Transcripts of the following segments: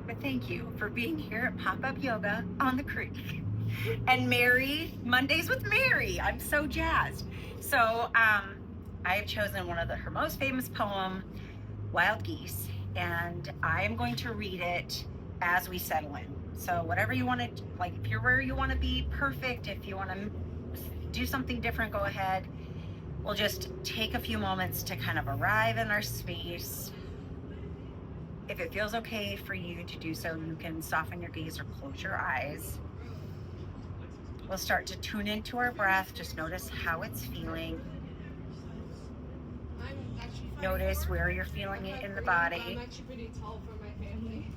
But thank you for being here at Pop-Up Yoga on the Creek. And Mary, Mondays with Mary. I'm so jazzed. So I have chosen her most famous poem, Wild Geese, and I am going to read it as we settle in. So whatever you want to, like if you're where you want to be, perfect. If you want to do something different, go ahead. We'll just take a few moments to kind of arrive in our space. If it feels okay for you to do so, you can soften your gaze or close your eyes. We'll start to tune into our breath. Just notice how it's feeling. Notice where you're feeling it in the body. I'm actually pretty tall for my family.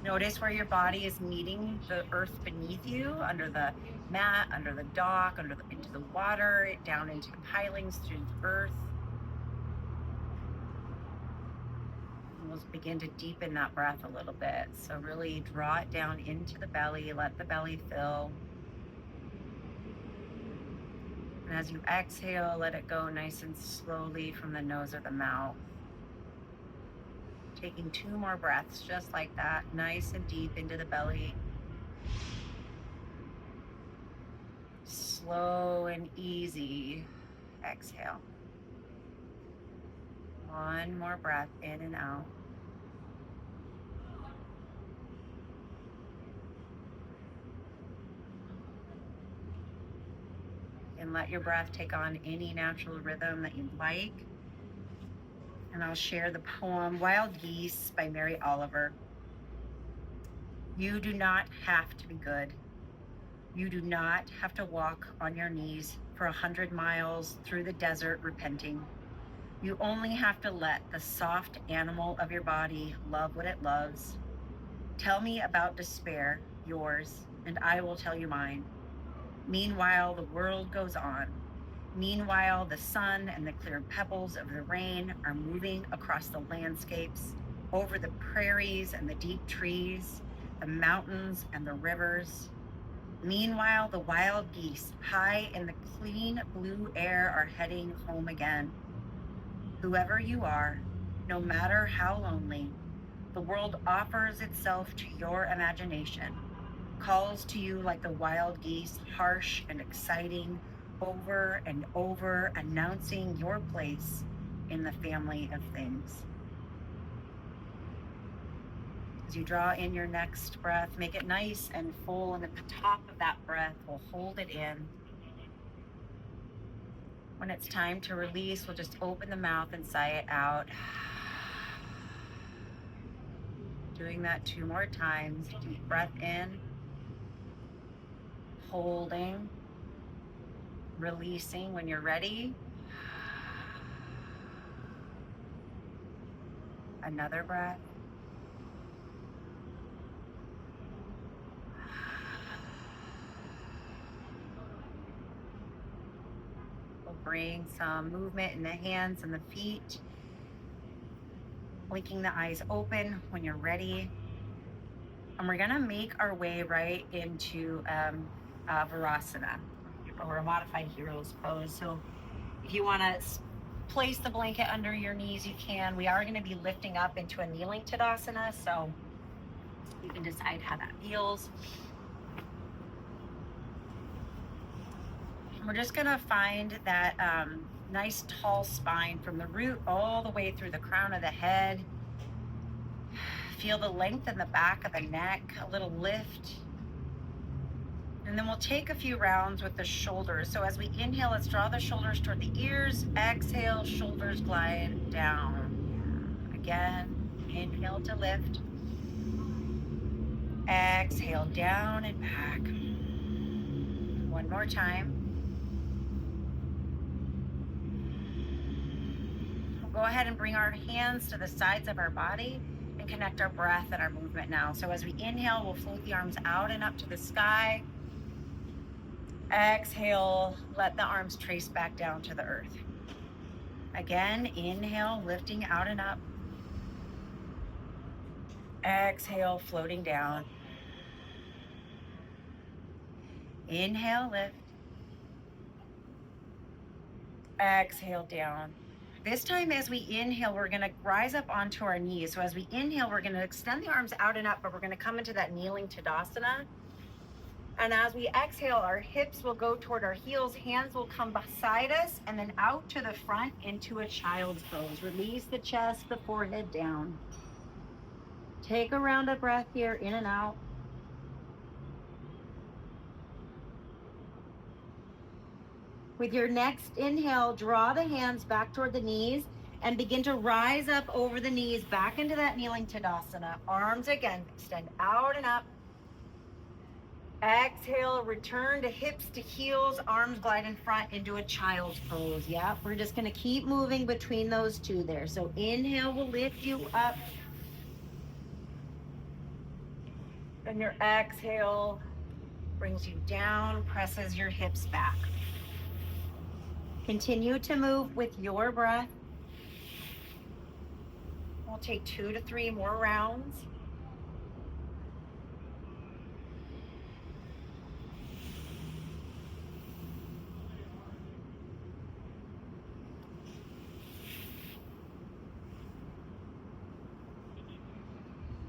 Notice where your body is meeting the earth beneath you, under the mat, under the dock, into the water, down into the pilings, through the earth. And we'll begin to deepen that breath a little bit. So really draw it down into the belly, let the belly fill. And as you exhale, let it go nice and slowly from the nose or the mouth. Taking 2 more breaths just like that, nice and deep into the belly. Slow and easy exhale. 1 more breath in and out. And let your breath take on any natural rhythm that you'd like. And I'll share the poem Wild Geese by Mary Oliver. You do not have to be good. You do not have to walk on your knees for 100 miles through the desert repenting. You only have to let the soft animal of your body love what it loves. Tell me about despair, yours, and I will tell you mine. Meanwhile, the world goes on. Meanwhile, the sun and the clear pebbles of the rain are moving across the landscapes, over the prairies and the deep trees, the mountains and the rivers. Meanwhile, the wild geese, high in the clean blue air, are heading home again. Whoever you are, no matter how lonely, the world offers itself to your imagination, calls to you like the wild geese, harsh and exciting, over and over, announcing your place in the family of things. As you draw in your next breath, make it nice and full, and at the top of that breath, we'll hold it in. When it's time to release, we'll just open the mouth and sigh it out. Doing that 2 more times. Deep breath in, holding, releasing when you're ready. Another breath. We'll bring some movement in the hands and the feet. Blinking the eyes open when you're ready. And we're gonna make our way right into Virasana, or a modified hero's pose. So if you wanna place the blanket under your knees, you can. We are gonna be lifting up into a kneeling Tadasana, so you can decide how that feels. We're just gonna find that nice tall spine from the root all the way through the crown of the head. Feel the length in the back of the neck, a little lift. And then we'll take a few rounds with the shoulders. So as we inhale, let's draw the shoulders toward the ears. Exhale, shoulders glide down. Again, inhale to lift. Exhale, down and back. 1 more time. We'll go ahead and bring our hands to the sides of our body and connect our breath and our movement now. So as we inhale, we'll float the arms out and up to the sky. Exhale, let the arms trace back down to the earth. Again, inhale, lifting out and up. Exhale, floating down. Inhale, lift. Exhale, down. This time as we inhale, we're gonna rise up onto our knees. So as we inhale, we're gonna extend the arms out and up, but we're gonna come into that kneeling Tadasana. And as we exhale, our hips will go toward our heels, hands will come beside us, and then out to the front into a child's pose. Release the chest, the forehead down. Take a round of breath here, in and out. With your next inhale, draw the hands back toward the knees and begin to rise up over the knees back into that kneeling Tadasana. Arms again, extend out and up. Exhale, return to hips to heels, arms glide in front into a child's pose. Yeah, we're just gonna keep moving between those two there. So inhale will lift you up. And your exhale brings you down, presses your hips back. Continue to move with your breath. We'll take 2 to 3 more rounds.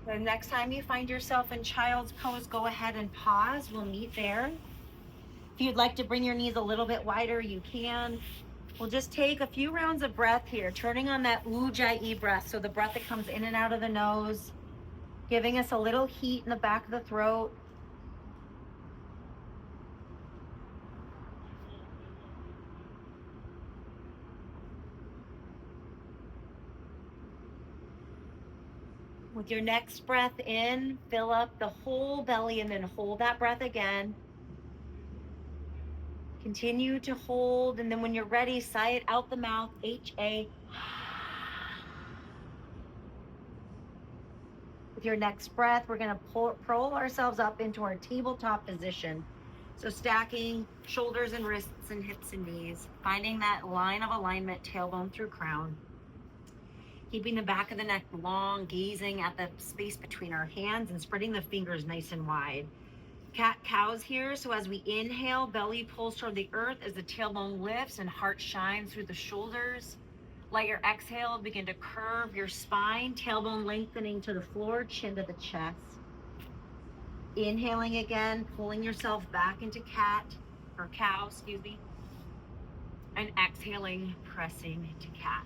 The next time you find yourself in child's pose, go ahead and pause. We'll meet there. If you'd like to bring your knees a little bit wider, you can. We'll just take a few rounds of breath here, turning on that Ujjayi breath, so the breath that comes in and out of the nose, giving us a little heat in the back of the throat. With your next breath in, fill up the whole belly and then hold that breath again. Continue to hold, and then when you're ready, sigh it out the mouth, H-A. With your next breath, we're gonna roll ourselves up into our tabletop position. So stacking shoulders and wrists and hips and knees, finding that line of alignment, tailbone through crown. Keeping the back of the neck long, gazing at the space between our hands and spreading the fingers nice and wide. Cat-cows here, so as we inhale, belly pulls toward the earth as the tailbone lifts and heart shines through the shoulders. Let your exhale begin to curve your spine, tailbone lengthening to the floor, chin to the chest. Inhaling again, pulling yourself back into cat, or cow, excuse me. And exhaling, pressing to cat.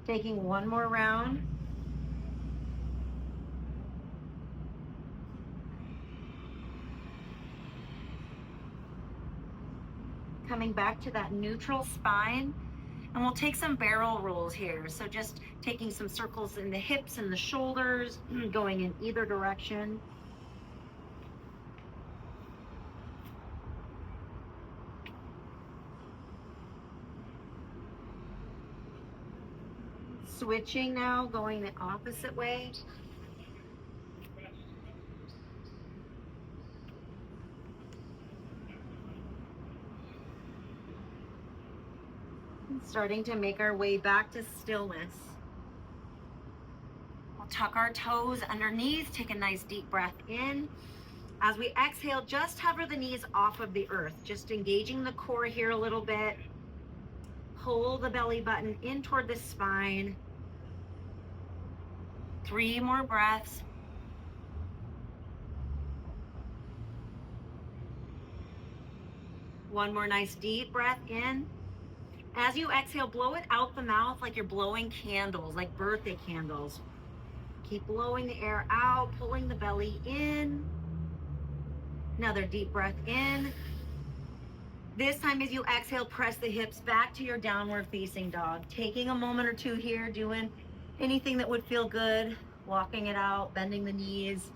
Taking one more round. Coming back to that neutral spine. And we'll take some barrel rolls here. So just taking some circles in the hips and the shoulders, going in either direction. Switching now, going the opposite way. Starting to make our way back to stillness. We'll tuck our toes underneath, take a nice deep breath in. As we exhale, just hover the knees off of the earth, just engaging the core here a little bit. Pull the belly button in toward the spine. 3 more breaths. One more nice deep breath in. As you exhale, blow it out the mouth like you're blowing candles, like birthday candles. Keep blowing the air out, pulling the belly in. Another deep breath in. This time as you exhale, press the hips back to your downward facing dog. Taking a moment or two here, doing anything that would feel good. Walking it out, bending the knees.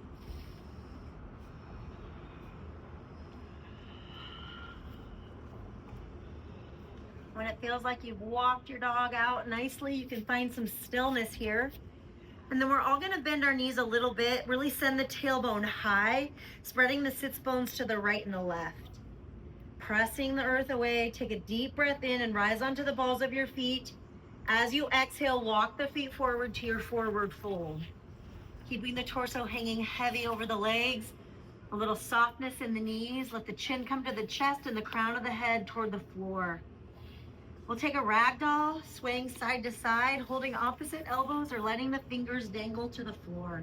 When it feels like you've walked your dog out nicely, you can find some stillness here. And then we're all gonna bend our knees a little bit, really send the tailbone high, spreading the sits bones to the right and the left. Pressing the earth away, take a deep breath in and rise onto the balls of your feet. As you exhale, walk the feet forward to your forward fold. Keeping the torso hanging heavy over the legs, a little softness in the knees. Let the chin come to the chest and the crown of the head toward the floor. We'll take a ragdoll, swaying side to side, holding opposite elbows or letting the fingers dangle to the floor.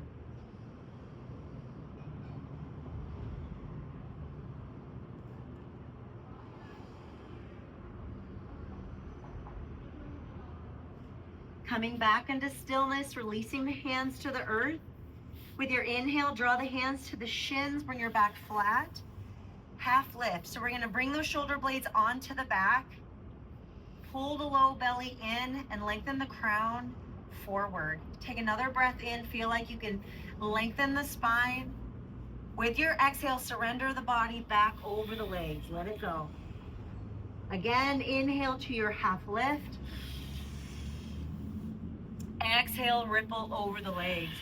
Coming back into stillness, releasing the hands to the earth. With your inhale, draw the hands to the shins, bring your back flat. Half lift. So we're gonna bring those shoulder blades onto the back. Pull the low belly in and lengthen the crown forward. Take another breath in. Feel like you can lengthen the spine. With your exhale, surrender the body back over the legs. Let it go. Again, inhale to your half lift. Exhale, ripple over the legs.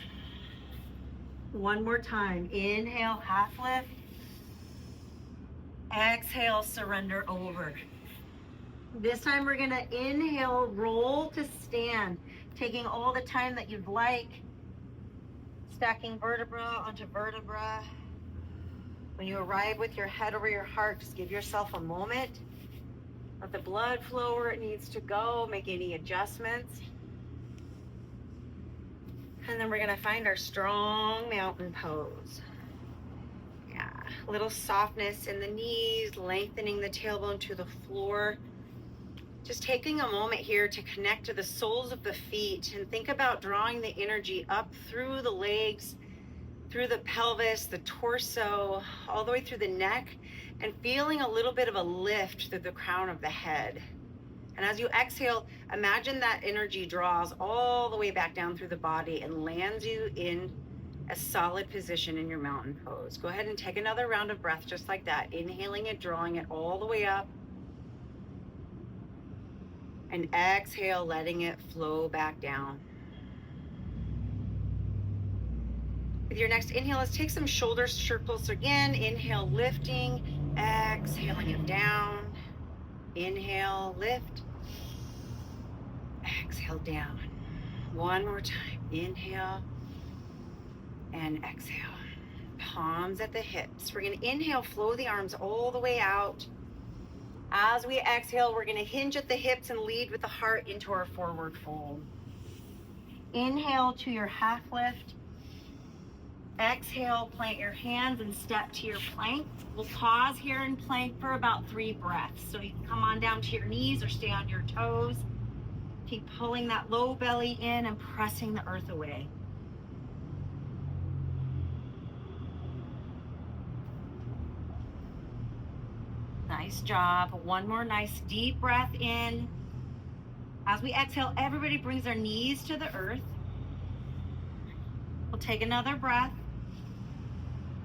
One more time. Inhale, half lift. Exhale, surrender over. This time we're gonna inhale, roll to stand, taking all the time that you'd like, stacking vertebra onto vertebra. When you arrive with your head over your heart, just give yourself a moment. Let the blood flow where it needs to go, make any adjustments. And then we're gonna find our strong mountain pose. Yeah, a little softness in the knees, lengthening the tailbone to the floor. Just taking a moment here to connect to the soles of the feet and think about drawing the energy up through the legs, through the pelvis, the torso, all the way through the neck, and feeling a little bit of a lift through the crown of the head. And as you exhale, imagine that energy draws all the way back down through the body and lands you in a solid position in your mountain pose. Go ahead and take another round of breath just like that, inhaling it, drawing it all the way up. And exhale, letting it flow back down. With your next inhale, let's take some shoulder circles again. Inhale, lifting, exhaling it down. Inhale, lift, exhale down. One more time, inhale and exhale. Palms at the hips. We're gonna inhale, flow the arms all the way out. As we exhale, we're gonna hinge at the hips and lead with the heart into our forward fold. Inhale to your half lift. Exhale, plant your hands and step to your plank. We'll pause here in plank for about 3 breaths. So you can come on down to your knees or stay on your toes. Keep pulling that low belly in and pressing the earth away. Nice job. One more nice deep breath in. As we exhale, everybody brings their knees to the earth. We'll take another breath.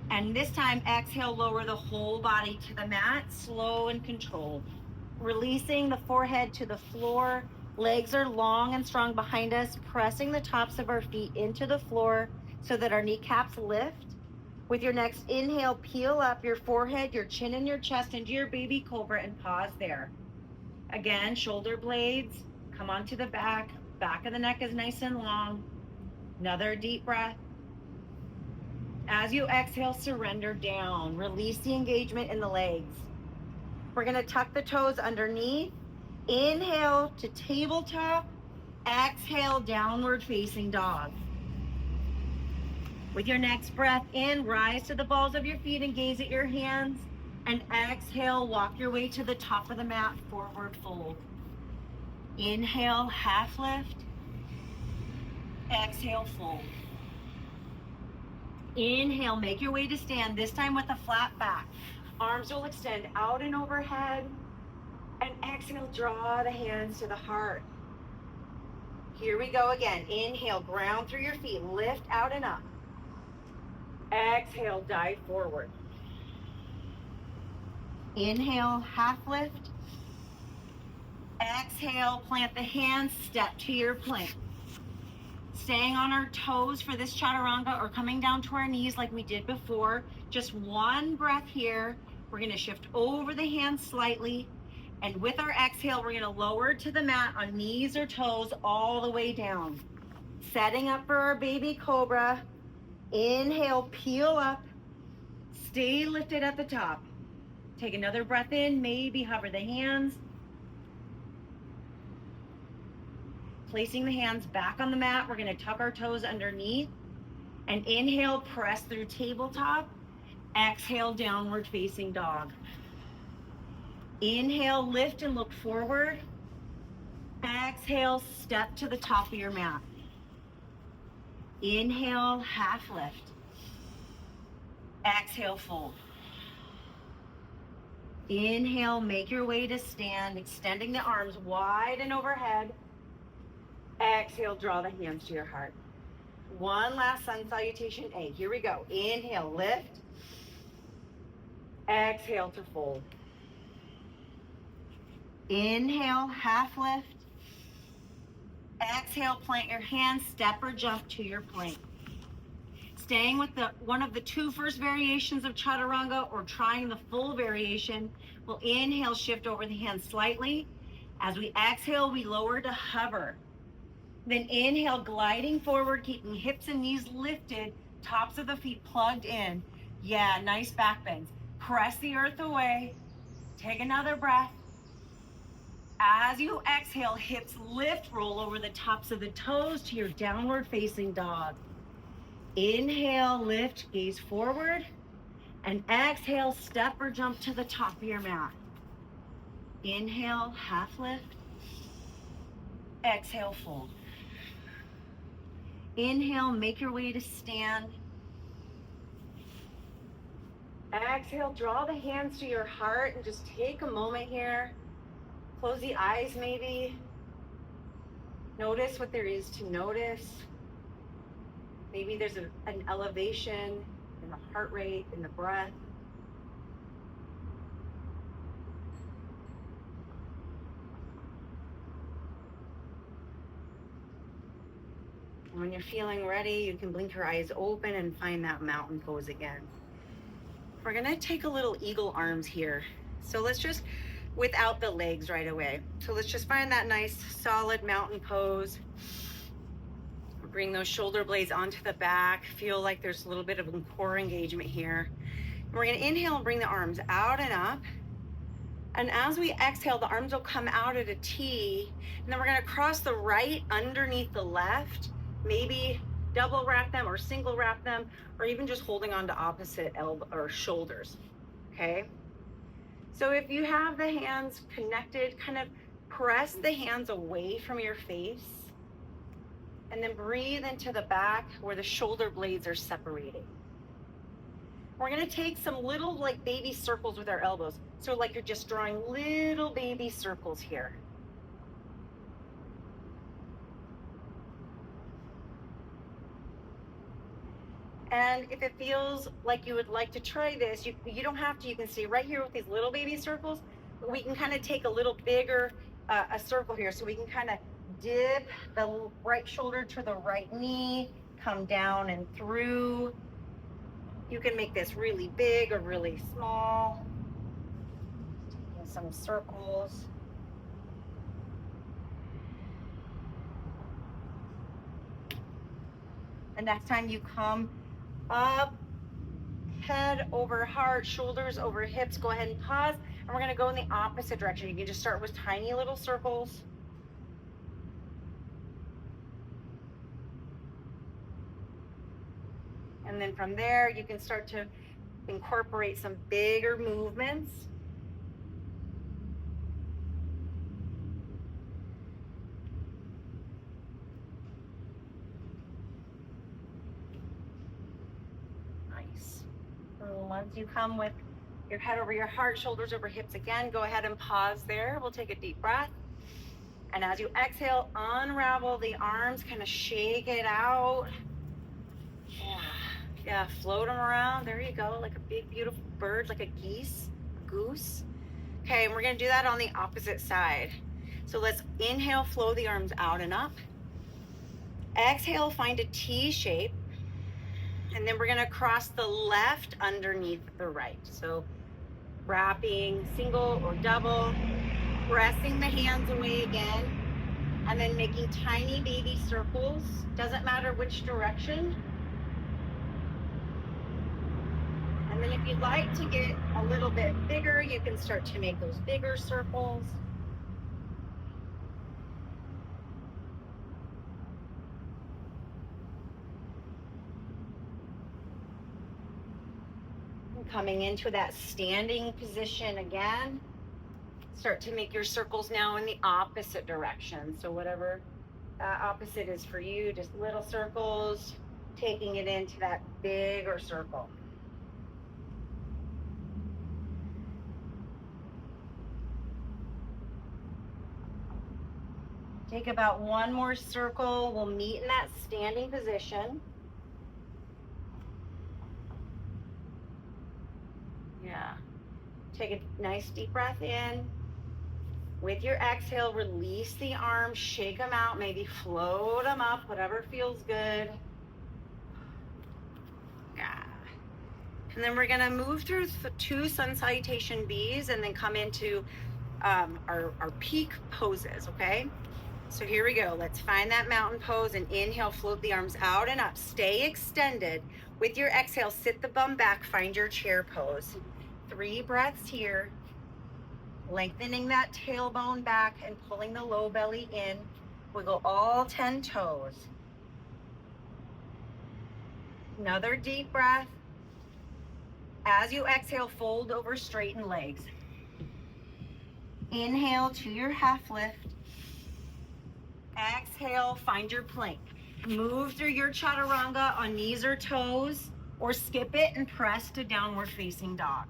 And this time, exhale, lower the whole body to the mat, slow and controlled. Releasing the forehead to the floor. Legs are long and strong behind us, pressing the tops of our feet into the floor so that our kneecaps lift. With your next inhale, peel up your forehead, your chin, and your chest into your baby cobra and pause there. Again, shoulder blades, come onto the back. Back of the neck is nice and long. Another deep breath. As you exhale, surrender down. Release the engagement in the legs. We're gonna tuck the toes underneath. Inhale to tabletop. Exhale, downward facing dog. With your next breath in, rise to the balls of your feet and gaze at your hands. And exhale, walk your way to the top of the mat, forward fold. Inhale, half lift. Exhale, fold. Inhale, make your way to stand, this time with a flat back. Arms will extend out and overhead. And exhale, draw the hands to the heart. Here we go again. Inhale, ground through your feet, lift out and up. Exhale, dive forward. Inhale, half lift. Exhale, plant the hands, step to your plank. Staying on our toes for this chaturanga or coming down to our knees like we did before. Just one breath here. We're gonna shift over the hands slightly. And with our exhale, we're gonna lower to the mat on knees or toes all the way down. Setting up for our baby cobra. Inhale, peel up. Stay lifted at the top. Take another breath in, maybe hover the hands. placing the hands back on the mat. We're gonna tuck our toes underneath and inhale, press through tabletop. Exhale, downward facing dog. Inhale, lift and look forward. Exhale, step to the top of your mat. Inhale, half lift. Exhale, fold. Inhale, make your way to stand, extending the arms wide and overhead. Exhale, draw the hands to your heart. One last sun salutation A. Here we go. Inhale, lift. Exhale to fold. Inhale, half lift. Exhale, plant your hands, step or jump to your plank. Staying with one of the two first variations of chaturanga or trying the full variation, we'll inhale, shift over the hands slightly. As we exhale, we lower to hover. Then inhale, gliding forward, keeping hips and knees lifted, tops of the feet plugged in. Yeah, nice back bends. Press the earth away. Take another breath. As you exhale, hips lift, roll over the tops of the toes to your downward facing dog. Inhale, lift, gaze forward, and exhale, step or jump to the top of your mat. Inhale, half lift. Exhale, fold. Inhale, make your way to stand. Exhale, draw the hands to your heart and just take a moment here. Close the eyes maybe. Notice what there is to notice. Maybe there's an elevation in the heart rate, in the breath. And when you're feeling ready, you can blink your eyes open and find that mountain pose again. We're gonna take a little eagle arms here. So let's just, without the legs right away. So let's just find that nice solid mountain pose. Bring those shoulder blades onto the back. Feel like there's a little bit of core engagement here. And we're gonna inhale and bring the arms out and up. And as we exhale, the arms will come out at a T. And then we're gonna cross the right underneath the left. Maybe double wrap them or single wrap them, or even just holding on to opposite elbow or shoulders, okay? So if you have the hands connected, kind of press the hands away from your face. And then breathe into the back where the shoulder blades are separating. We're gonna take some little like baby circles with our elbows. So like you're just drawing little baby circles here. And if it feels like you would like to try this, you don't have to, you can stay right here with these little baby circles, but we can kind of take a little bigger a circle here. So we can kind of dip the right shoulder to the right knee, come down and through. You can make this really big or really small. Taking some circles. And next time you come up, head over heart, shoulders over hips, go ahead and pause. And we're gonna go in the opposite direction. You can just start with tiny little circles. And then from there, you can start to incorporate some bigger movements. Nice. And once you come with your head over your heart, shoulders over hips again, go ahead and pause there. We'll take a deep breath. And as you exhale, unravel the arms, kind of shake it out. Yeah, float them around. There you go, like a big, beautiful bird, like a geese, goose. Okay, and we're gonna do that on the opposite side. So let's inhale, flow the arms out and up. Exhale, find a T shape. And then we're gonna cross the left underneath the right. So wrapping single or double, pressing the hands away again, and then making tiny baby circles. Doesn't matter which direction. And then if you'd like to get a little bit bigger, you can start to make those bigger circles. Coming into that standing position again. Start to make your circles now in the opposite direction. So whatever opposite is for you, just little circles, taking it into that bigger circle. Take about one more circle. We'll meet in that standing position. Yeah. Take a nice deep breath in. With your exhale, release the arms, shake them out, maybe float them up, whatever feels good. Yeah. And then we're gonna move through 2 sun salutation Bs and then come into our peak poses, okay? So here we go. Let's find that mountain pose and inhale, float the arms out and up. Stay extended. With your exhale, sit the bum back, find your chair pose. 3 breaths here. Lengthening that tailbone back and pulling the low belly in. Wiggle all 10 toes. Another deep breath. As you exhale, fold over, straighten legs. Inhale to your half lift. Exhale, find your plank. Move through your chaturanga on knees or toes, or skip it and press to downward facing dog.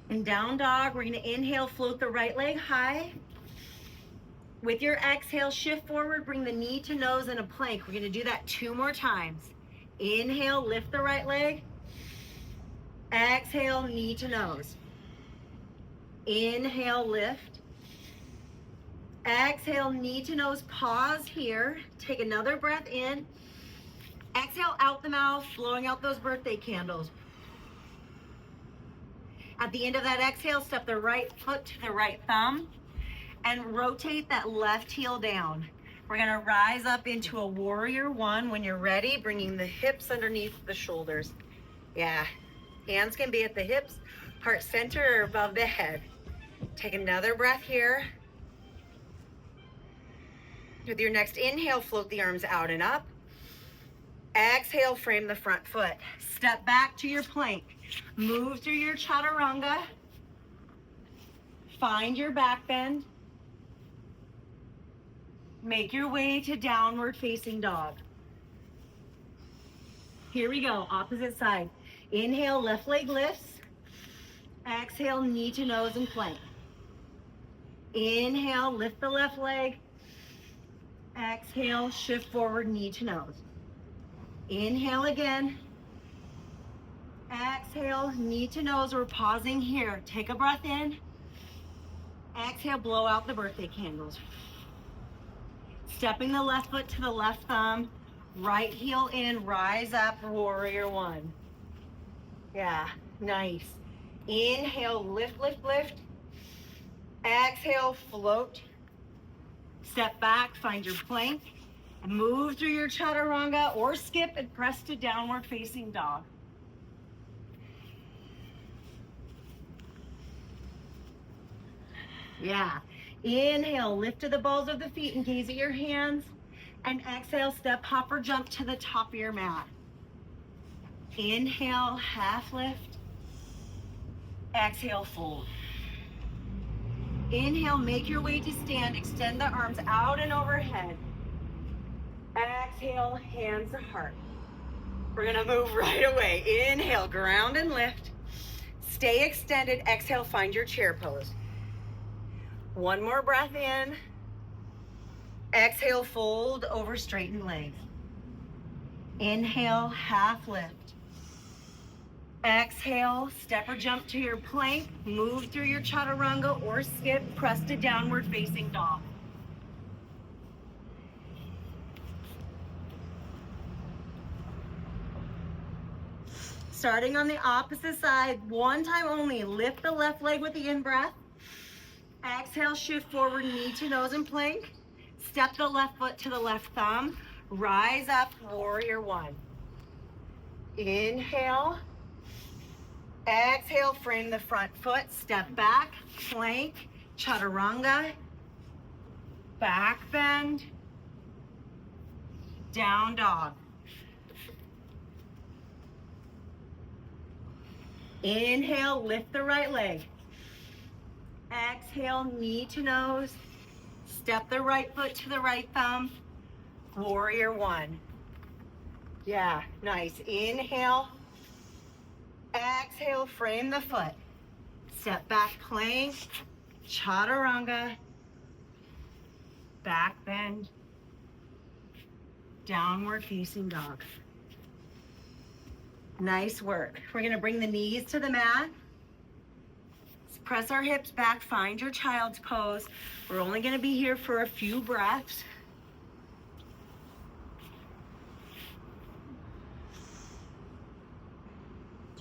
In down dog, we're going to inhale, float the right leg high. With your exhale, shift forward, bring the knee to nose in a plank. We're going to do that 2 more times. Inhale, lift the right leg. Exhale, knee to nose. Inhale, lift. Exhale, knee to nose, pause here. Take another breath in. Exhale out the mouth, blowing out those birthday candles. At the end of that exhale, step the right foot to the right thumb and rotate that left heel down. We're gonna rise up into a warrior 1 when you're ready, bringing the hips underneath the shoulders. Yeah, hands can be at the hips, heart center or above the head. Take another breath here. With your next inhale, float the arms out and up. Exhale, frame the front foot. Step back to your plank. Move through your chaturanga. Find your back bend. Make your way to downward facing dog. Here we go, opposite side. Inhale, left leg lifts. Exhale, knee to nose and plank. Inhale, lift the left leg. Exhale, shift forward, knee to nose. Inhale again. Exhale, knee to nose. We're pausing here. Take a breath in. Exhale, blow out the birthday candles. Stepping the left foot to the left thumb. Right heel in, rise up, warrior 1. Yeah, nice. Inhale, lift, lift, lift. Exhale, float. Step back, find your plank. Move through your chaturanga or skip and press to downward facing dog. Yeah. Inhale, lift to the balls of the feet and gaze at your hands. And exhale, step, hop, or jump to the top of your mat. Inhale, half lift. Exhale, fold. Inhale, make your way to stand. Extend the arms out and overhead. Exhale, hands to heart. We're gonna move right away. Inhale, ground and lift. Stay extended. Exhale, find your chair pose. 1 more breath in. Exhale, fold over, straighten legs. Inhale, half lift. Exhale, step or jump to your plank. Move through your chaturanga or skip, press to downward facing dog. Starting on the opposite side, 1 time only. Lift the left leg with the in-breath. Exhale, shift forward, knee to nose and plank. Step the left foot to the left thumb. Rise up, warrior 1. Inhale. Exhale, frame the front foot. Step back, plank, chaturanga. Back bend. Down dog. Inhale, lift the right leg. Exhale, knee to nose. Step the right foot to the right thumb. Warrior one. Yeah, nice. Inhale. Exhale, frame the foot. Step back plank. Chaturanga. Back bend. Downward facing dog. Nice work. We're gonna bring the knees to the mat. Press our hips back, find your child's pose. We're only gonna be here for a few breaths.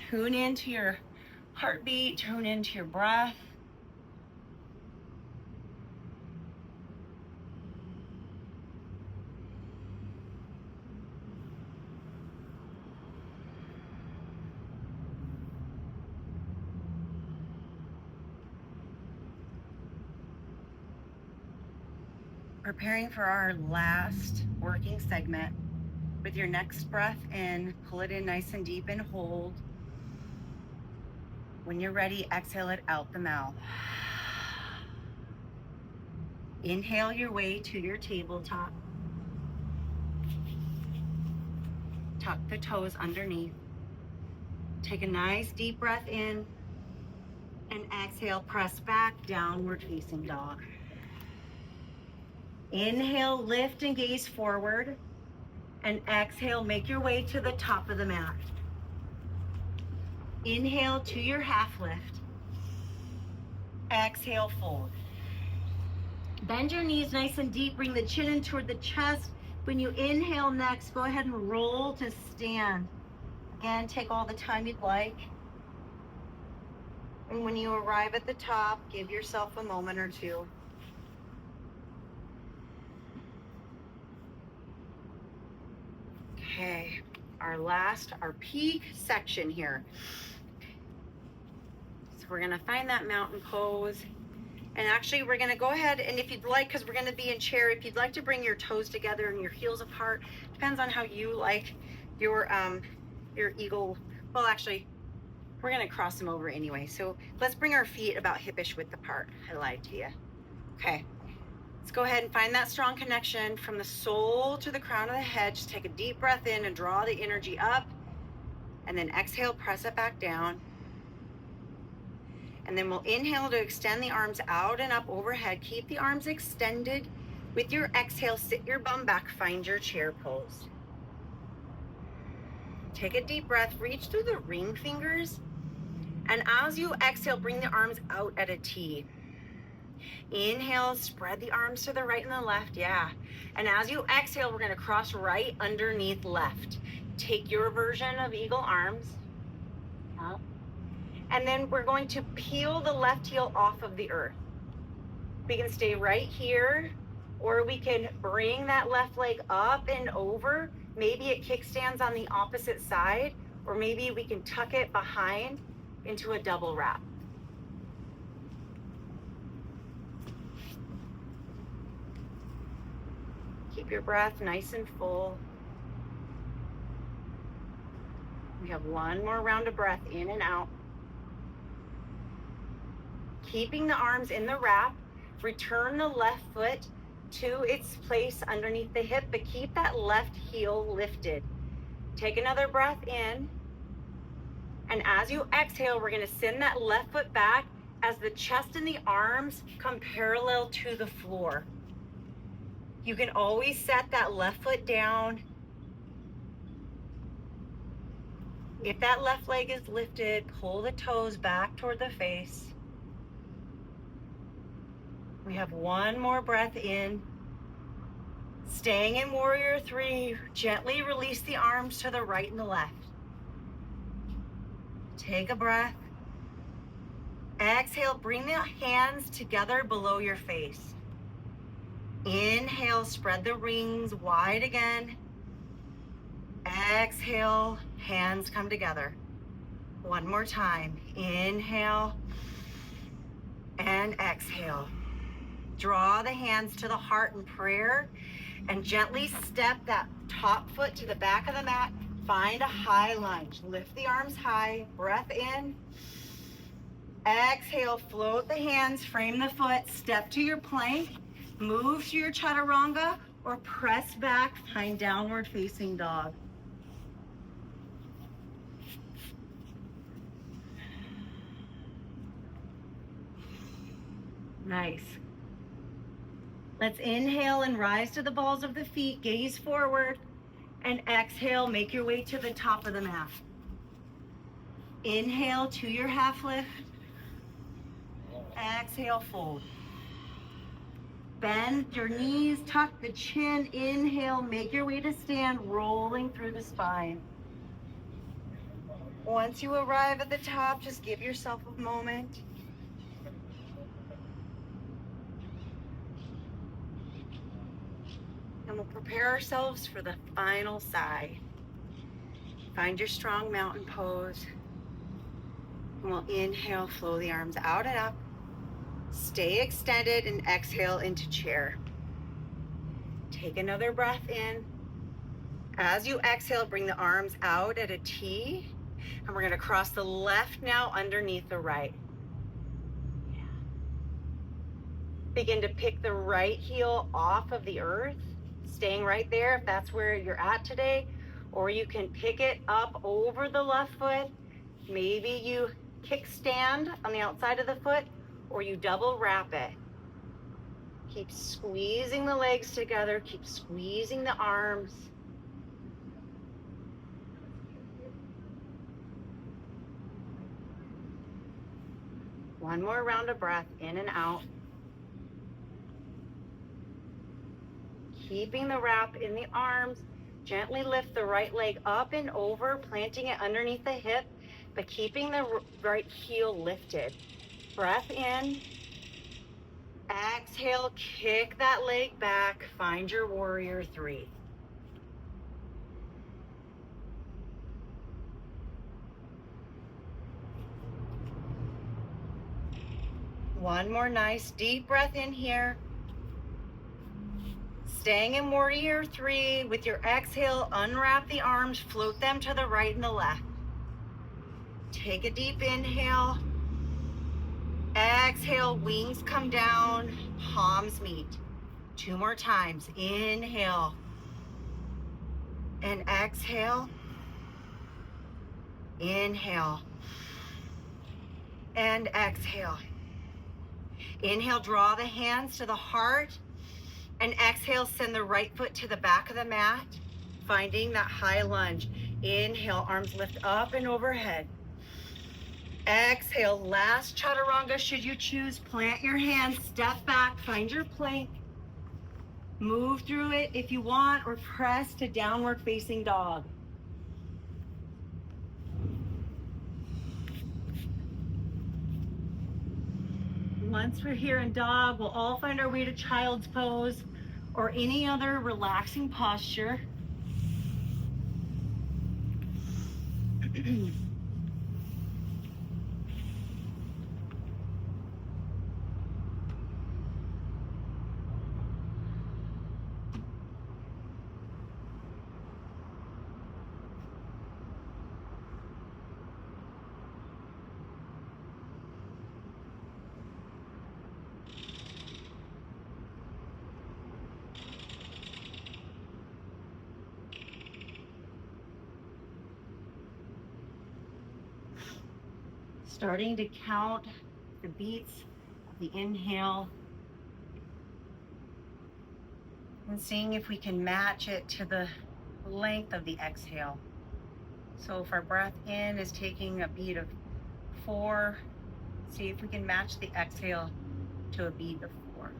Tune into your heartbeat, tune into your breath. Preparing for our last working segment. With your next breath in, pull it in nice and deep and hold. When you're ready, exhale it out the mouth. Inhale your way to your tabletop. Tuck the toes underneath. Take a nice deep breath in and exhale, press back, downward facing dog. Inhale, lift and gaze forward, and exhale, make your way to the top of the mat. Inhale to your half lift. Exhale, fold. Bend your knees nice and deep, bring the chin in toward the chest. When you inhale next, go ahead and roll to stand. Again, take all the time you'd like. And when you arrive at the top, give yourself a moment or two. Okay, our peak section here. So we're gonna find that mountain pose. And actually we're gonna go ahead and if you'd like, because we're gonna be in chair, if you'd like to bring your toes together and your heels apart, depends on how you like your eagle. Well, actually, we're gonna cross them over anyway. So let's bring our feet about hip-ish width apart. I lied to you. Okay. Let's go ahead and find that strong connection from the sole to the crown of the head. Just take a deep breath in and draw the energy up. And then exhale, press it back down. And then we'll inhale to extend the arms out and up overhead. Keep the arms extended. With your exhale, sit your bum back, find your chair pose. Take a deep breath, reach through the ring fingers. And as you exhale, bring the arms out at a T. Inhale, spread the arms to the right and the left, yeah. And as you exhale, we're gonna cross right underneath left. Take your version of eagle arms. Up. And then we're going to peel the left heel off of the earth. We can stay right here, or we can bring that left leg up and over. Maybe it kickstands on the opposite side, or maybe we can tuck it behind into a double wrap. Keep your breath nice and full. We have one more round of breath in and out. Keeping the arms in the wrap, return the left foot to its place underneath the hip, but keep that left heel lifted. Take another breath in. And as you exhale, we're gonna send that left foot back as the chest and the arms come parallel to the floor. You can always set that left foot down. If that left leg is lifted, pull the toes back toward the face. We have one more breath in. Staying in warrior three, gently release the arms to the right and the left. Take a breath. Exhale, bring the hands together below your face. Inhale, spread the rings wide again. Exhale, hands come together. One more time. Inhale and exhale. Draw the hands to the heart in prayer And gently step that top foot to the back of the mat. Find a high lunge. Lift the arms high, breath in. Exhale, float the hands, frame the foot, step to your plank, move to your chaturanga, or press back, find downward facing dog. Nice. Let's inhale and rise to the balls of the feet, gaze forward, and exhale, make your way to the top of the mat. Inhale to your half lift. Exhale, fold. Bend your knees, tuck the chin, inhale, make your way to stand, rolling through the spine. Once you arrive at the top, just give yourself a moment. And we'll prepare ourselves for the final side. Find your strong mountain pose. And we'll inhale, flow the arms out and up. Stay extended and exhale into chair. Take another breath in. As you exhale, bring the arms out at a T. And we're gonna cross the left now underneath the right. Begin to pick the right heel off of the earth, staying right there if that's where you're at today, or you can pick it up over the left foot. Maybe you kickstand on the outside of the foot, or you double wrap it. Keep squeezing the legs together, keep squeezing the arms. One more round of breath in and out. Keeping the wrap in the arms, gently lift the right leg up and over, planting it underneath the hip, but keeping the right heel lifted. Breath in. Exhale, kick that leg back, find your warrior three. One more nice deep breath in here. Staying in warrior three. With your exhale, unwrap the arms, float them to the right and the left. Take a deep inhale. Exhale, wings come down, palms meet. Two more times. Inhale and exhale. Inhale and exhale. Inhale, draw the hands to the heart, and exhale, send the right foot to the back of the mat, finding that high lunge. Inhale, arms lift up and overhead. Exhale, last chaturanga, should you choose, plant your hands, step back, find your plank, move through it if you want, or press to downward facing dog. Once we're here in dog, we'll all find our way to child's pose or any other relaxing posture. Starting to count the beats of the inhale and seeing if we can match it to the length of the exhale. So if our breath in is taking a beat of 4, see if we can match the exhale to a beat of 4.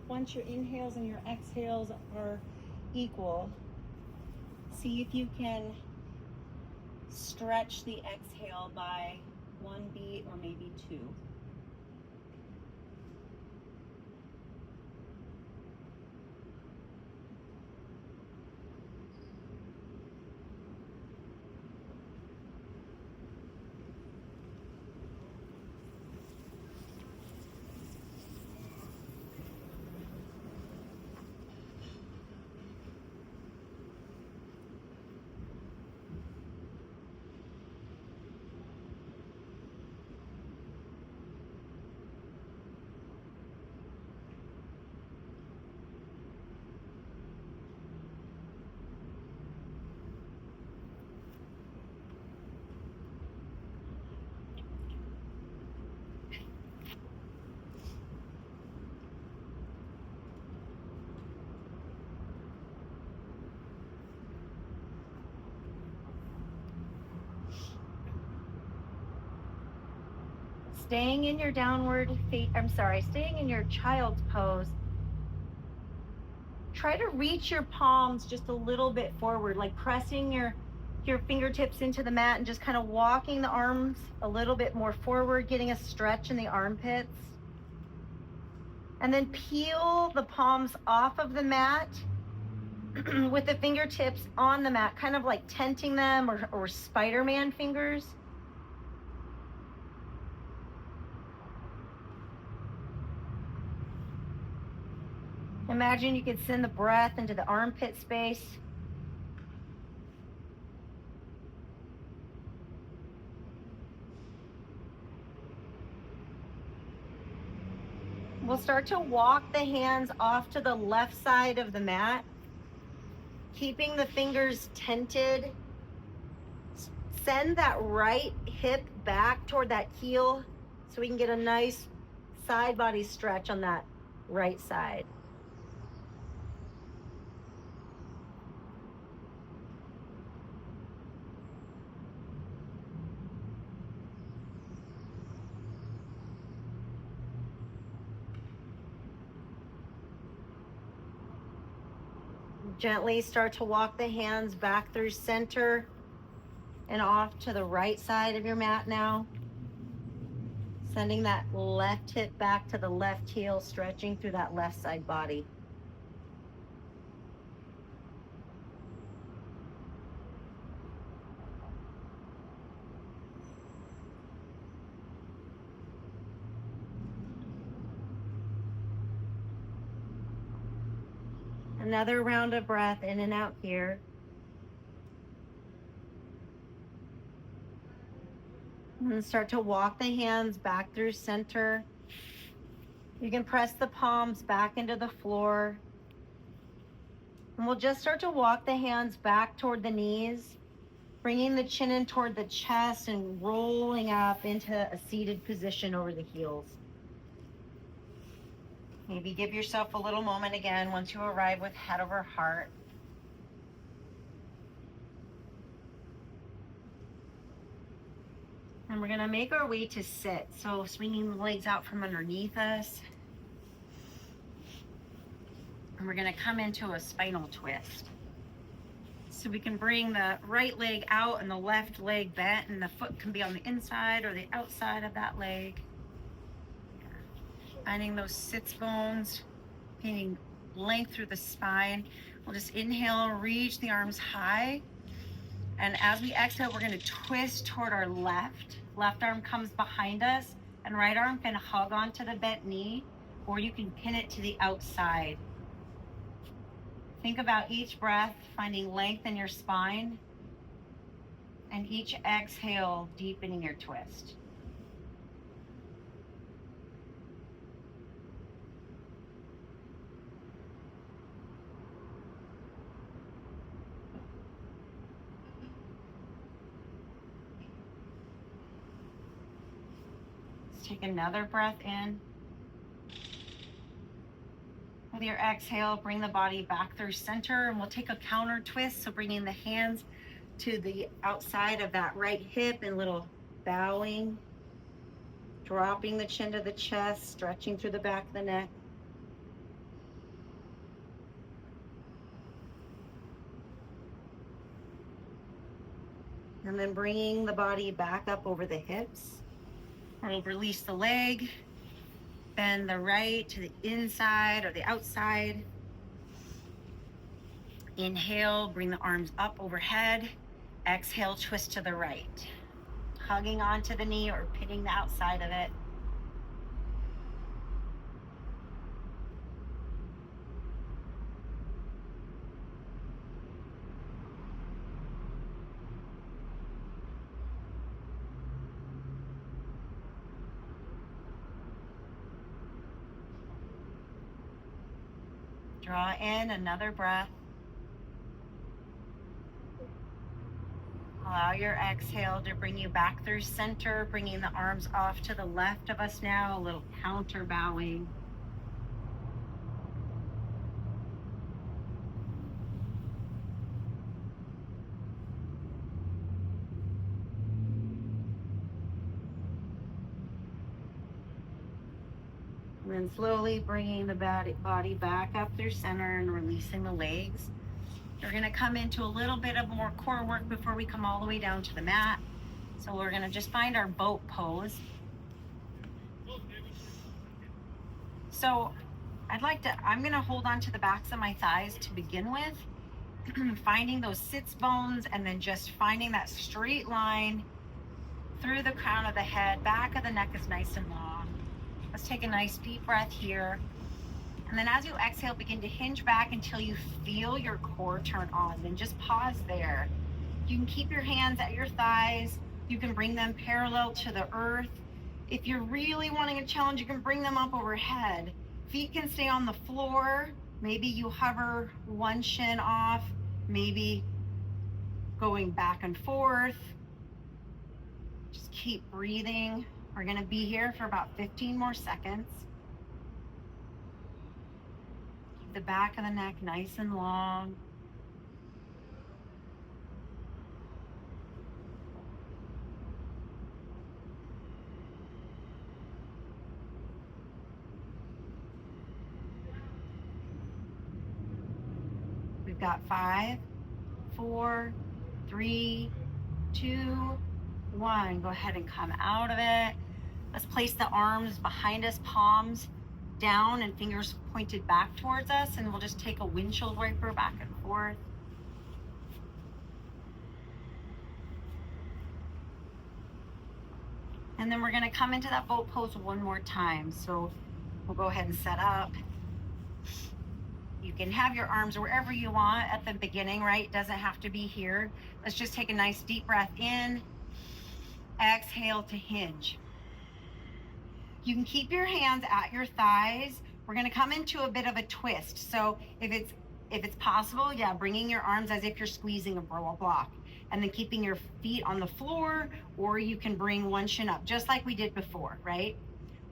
Once your inhales and your exhales are equal, see if you can stretch the exhale by 1 beat or maybe 2. Staying in your staying in your child's pose. Try to reach your palms just a little bit forward, like pressing your fingertips into the mat and just kind of walking the arms a little bit more forward, getting a stretch in the armpits. And then peel the palms off of the mat with the fingertips on the mat, kind of like tenting them or Spider-Man fingers. Imagine you could send the breath into the armpit space. We'll start to walk the hands off to the left side of the mat, keeping the fingers tented. Send that right hip back toward that heel so we can get a nice side body stretch on that right side. Gently start to walk the hands back through center and off to the right side of your mat now. Sending that left hip back to the left heel, stretching through that left side body. Another round of breath in and out here. And then start to walk the hands back through center. You can press the palms back into the floor. And we'll just start to walk the hands back toward the knees, bringing the chin in toward the chest and rolling up into a seated position over the heels. Maybe give yourself a little moment again once you arrive with head over heart. And we're gonna make our way to sit. So swinging the legs out from underneath us. And we're gonna come into a spinal twist. So we can bring the right leg out and the left leg bent, and the foot can be on the inside or the outside of that leg. Finding those sits bones, gaining length through the spine. We'll just inhale, reach the arms high. And as we exhale, we're gonna twist toward our left. Left arm comes behind us, and right arm can hug onto the bent knee, or you can pin it to the outside. Think about each breath, finding length in your spine, and each exhale, deepening your twist. Let's take another breath in. With your exhale, bring the body back through center, and we'll take a counter twist. So bringing the hands to the outside of that right hip and little bowing. Dropping the chin to the chest, stretching through the back of the neck. And then bringing the body back up over the hips. We'll release the leg, bend the right to the inside or the outside. Inhale, bring the arms up overhead. Exhale, twist to the right. Hugging onto the knee or pinning the outside of it. Draw in another breath. Allow your exhale to bring you back through center, bringing the arms off to the left of us now, a little counter bowing. And then slowly bringing the body back up through center and releasing the legs. We're going to come into a little bit of more core work before we come all the way down to the mat. So we're going to just find our boat pose. So I'm going to hold on to the backs of my thighs to begin with, finding those sits bones and then just finding that straight line through the crown of the head. Back of the neck is nice and long. Let's take a nice deep breath here. And then as you exhale, begin to hinge back until you feel your core turn on. Then just pause there. You can keep your hands at your thighs. You can bring them parallel to the earth. If you're really wanting a challenge, you can bring them up overhead. Feet can stay on the floor. Maybe you hover one shin off, maybe going back and forth. Just keep breathing. We're going to be here for about 15 more seconds. The back of the neck nice and long. We've got 5, 4, 3, 2, 1. Go ahead and come out of it. Let's place the arms behind us, palms down and fingers pointed back towards us, and we'll just take a windshield wiper back and forth. And then we're going to come into that boat pose one more time. So we'll go ahead and set up. You can have your arms wherever you want at the beginning, right? It doesn't have to be here. Let's just take a nice deep breath in. Exhale to hinge. You can keep your hands at your thighs. We're going to come into a bit of a twist. So if it's possible, yeah, bringing your arms as if you're squeezing a block, and then keeping your feet on the floor, or you can bring one shin up, just like we did before, right?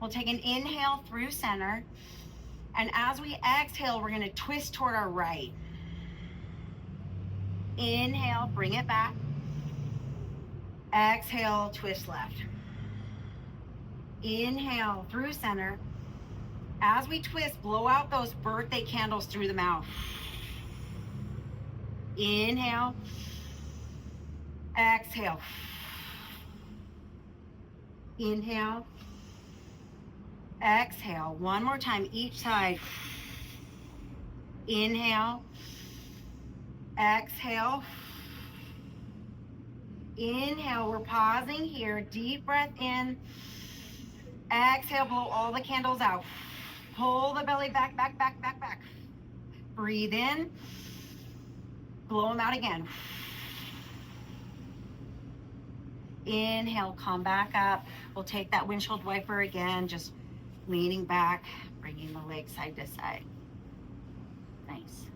We'll take an inhale through center, and as we exhale, we're going to twist toward our right. Inhale, bring it back. Exhale, twist left. Inhale through center. As we twist, blow out those birthday candles through the mouth. Inhale. Exhale. Inhale. Exhale. One more time, each side. Inhale. Exhale. Inhale. We're pausing here. Deep breath in. Exhale, blow all the candles out. Pull the belly back, back, back, back, back. Breathe in. Blow them out again. Inhale, come back up. We'll take that windshield wiper again, just leaning back, bringing the legs side to side. Nice.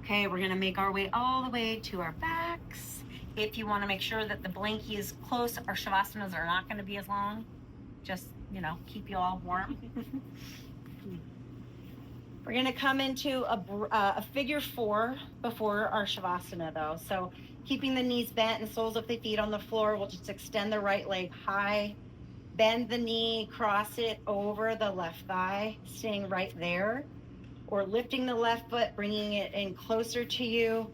Okay, we're gonna make our way all the way to our backs. If you want to make sure that the blankie is close, our savasanas are not going to be as long. Just, keep you all warm. We're going to come into a figure 4 before our shavasana, though. So Keeping the knees bent and soles of the feet on the floor, we'll just extend the right leg high, bend the knee, cross it over the left thigh, staying right there, or lifting the left foot, bringing it in closer to you,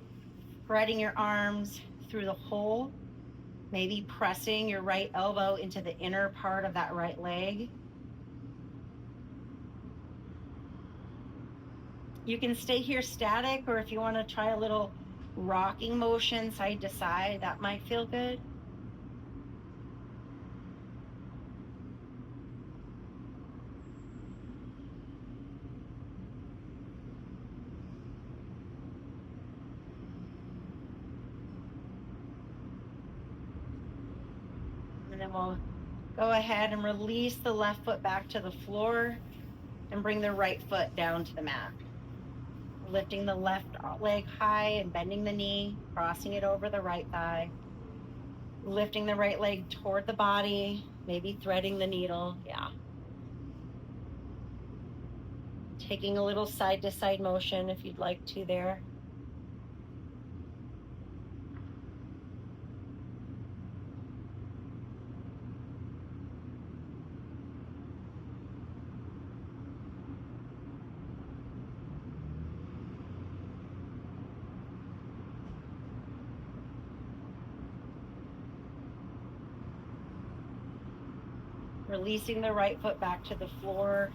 spreading your arms through the hole, maybe pressing your right elbow into the inner part of that right leg. You can stay here static, or if you want to try a little rocking motion side to side, that might feel good. And then we'll go ahead and release the left foot back to the floor and bring the right foot down to the mat. Lifting the left leg high and bending the knee, crossing it over the right thigh. Lifting the right leg toward the body, maybe threading the needle. Yeah. Taking a little side to side motion if you'd like to there. Releasing the right foot back to the floor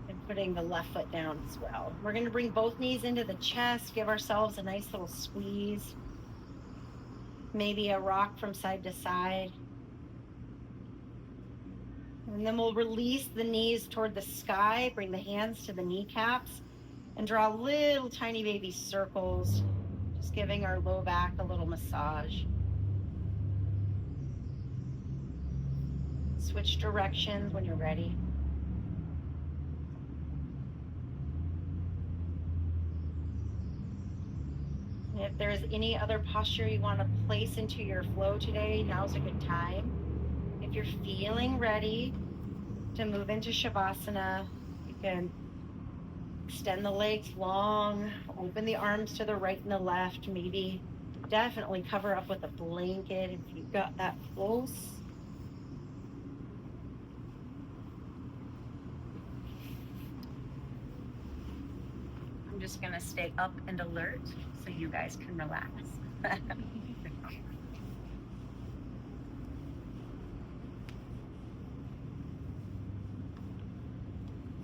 and putting the left foot down as well. We're going to bring both knees into the chest, give ourselves a nice little squeeze. Maybe a rock from side to side. And then we'll release the knees toward the sky, bring the hands to the kneecaps, and draw little tiny baby circles, just giving our low back a little massage. Switch directions when you're ready. And if there's any other posture you want to place into your flow today, now's a good time. If you're feeling ready to move into Shavasana, you can extend the legs long, open the arms to the right and the left, maybe definitely cover up with a blanket if you've got that close. I'm just going to stay up and alert so you guys can relax.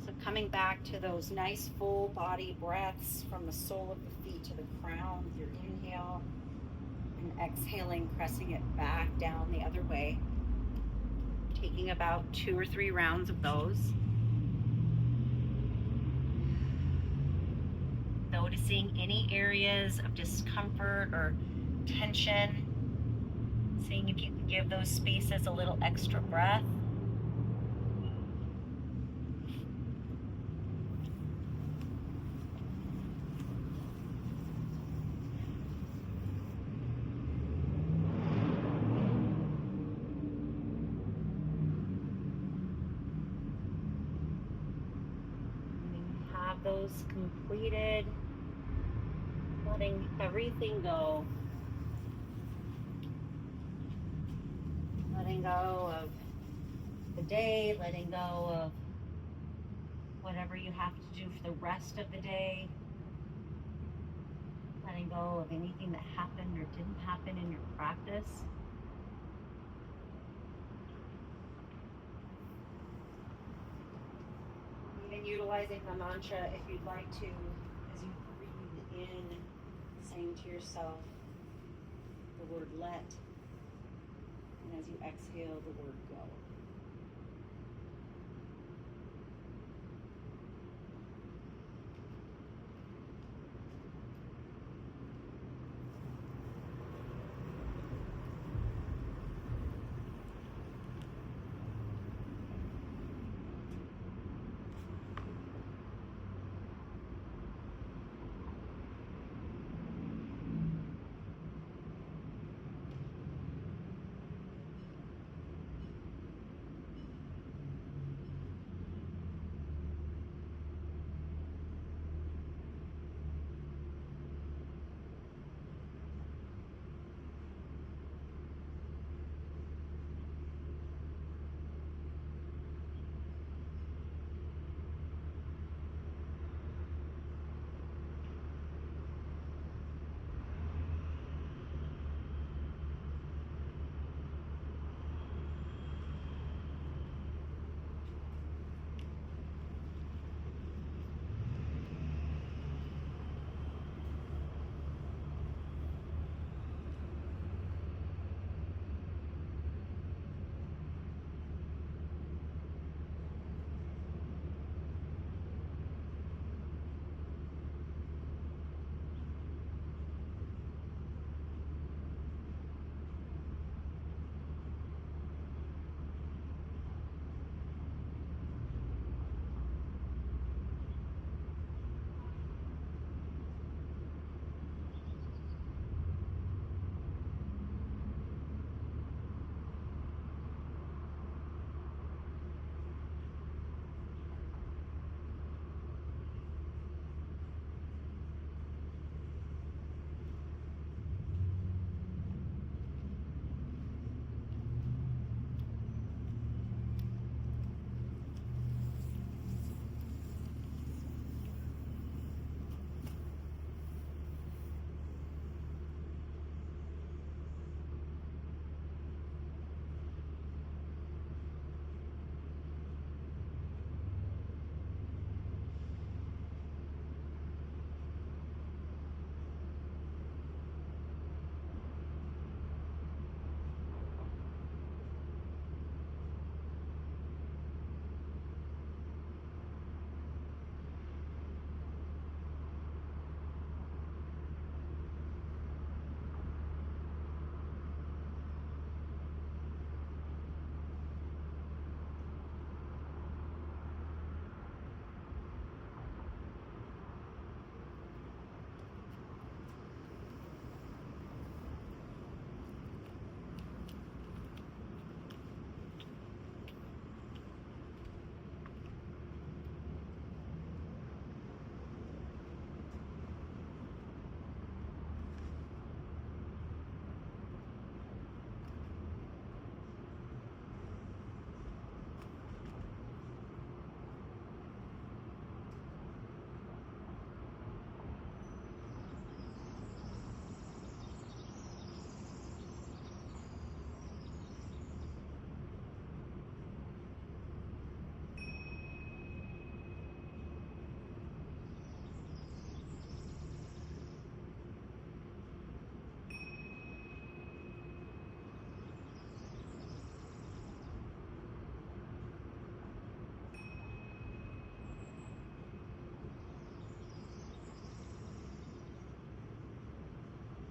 So coming back to those nice full body breaths from the sole of the feet to the crown with your inhale, and exhaling, pressing it back down the other way. Taking about 2 or 3 rounds of those. Noticing any areas of discomfort or tension. Seeing if you can give those spaces a little extra breath. Those completed, letting everything go. Letting go of the day, letting go of whatever you have to do for the rest of the day. Letting go of anything that happened or didn't happen in your practice. Utilizing the mantra if you'd like to, as you breathe in, saying to yourself the word let, and as you exhale, the word go.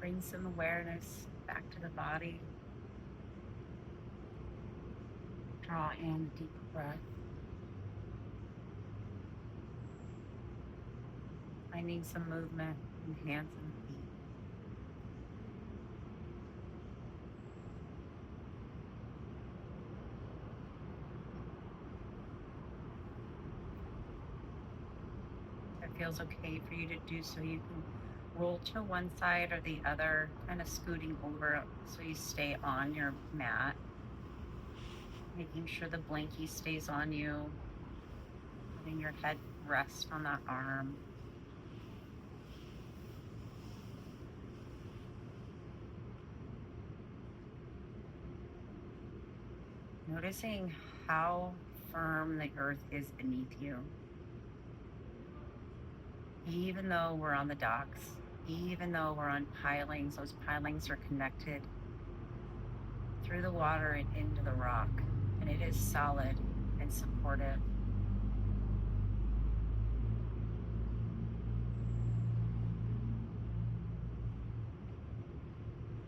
Bring some awareness back to the body. Draw in a deep breath. Finding some movement in hands and feet. If it feels okay for you to do so, you can roll to one side or the other, kind of scooting over so you stay on your mat. Making sure the blankie stays on you. Letting your head rest on that arm. Noticing how firm the earth is beneath you. Even though we're on the docks, even though we're on pilings, those pilings are connected through the water and into the rock, and it is solid and supportive.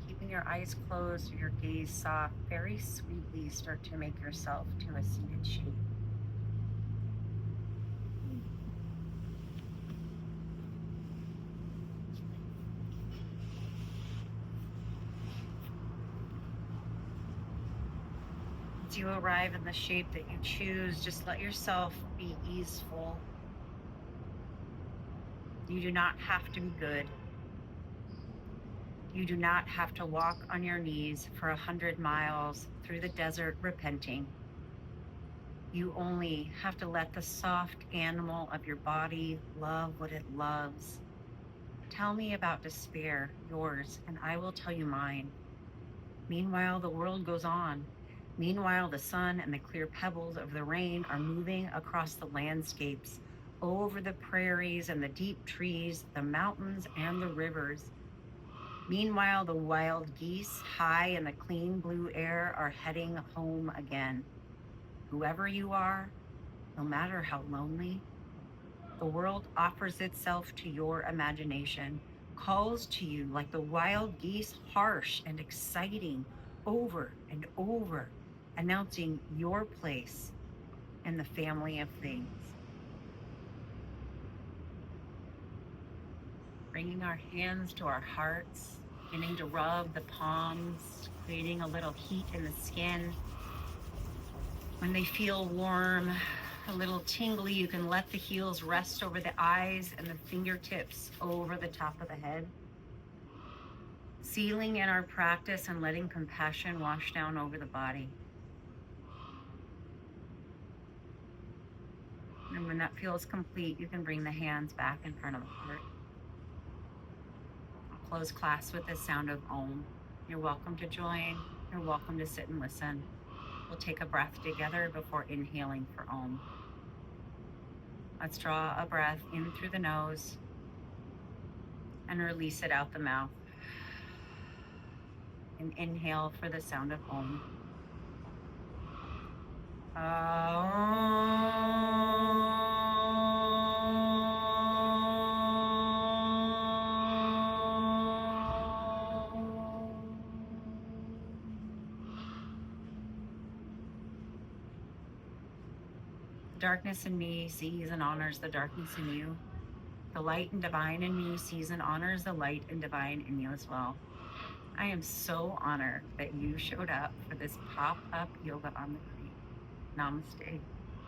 Keeping your eyes closed or your gaze soft, very sweetly start to make yourself to a seated shape. As you arrive in the shape that you choose, just let yourself be easeful. You do not have to be good. You do not have to walk on your knees for 100 miles through the desert repenting. You only have to let the soft animal of your body love what it loves. Tell me about despair, yours, and I will tell you mine. Meanwhile, the world goes on. Meanwhile, the sun and the clear pebbles of the rain are moving across the landscapes, over the prairies and the deep trees, the mountains and the rivers. Meanwhile, the wild geese, high in the clean blue air, are heading home again. Whoever you are, no matter how lonely, the world offers itself to your imagination, calls to you like the wild geese, harsh and exciting, over and over, announcing your place in the family of things. Bringing our hands to our hearts, beginning to rub the palms, creating a little heat in the skin. When they feel warm, a little tingly, you can let the heels rest over the eyes and the fingertips over the top of the head. Sealing in our practice and letting compassion wash down over the body. And when that feels complete, you can bring the hands back in front of the heart. I'll close class with the sound of Om. You're welcome to join. You're welcome to sit and listen. We'll take a breath together before inhaling for Om. Let's draw a breath in through the nose and release it out the mouth. And inhale for the sound of Om. The darkness in me sees and honors the darkness in you. The light and divine in me sees and honors the light and divine in you as well. I am so honored that you showed up for this pop-up yoga on the creek. Namaste.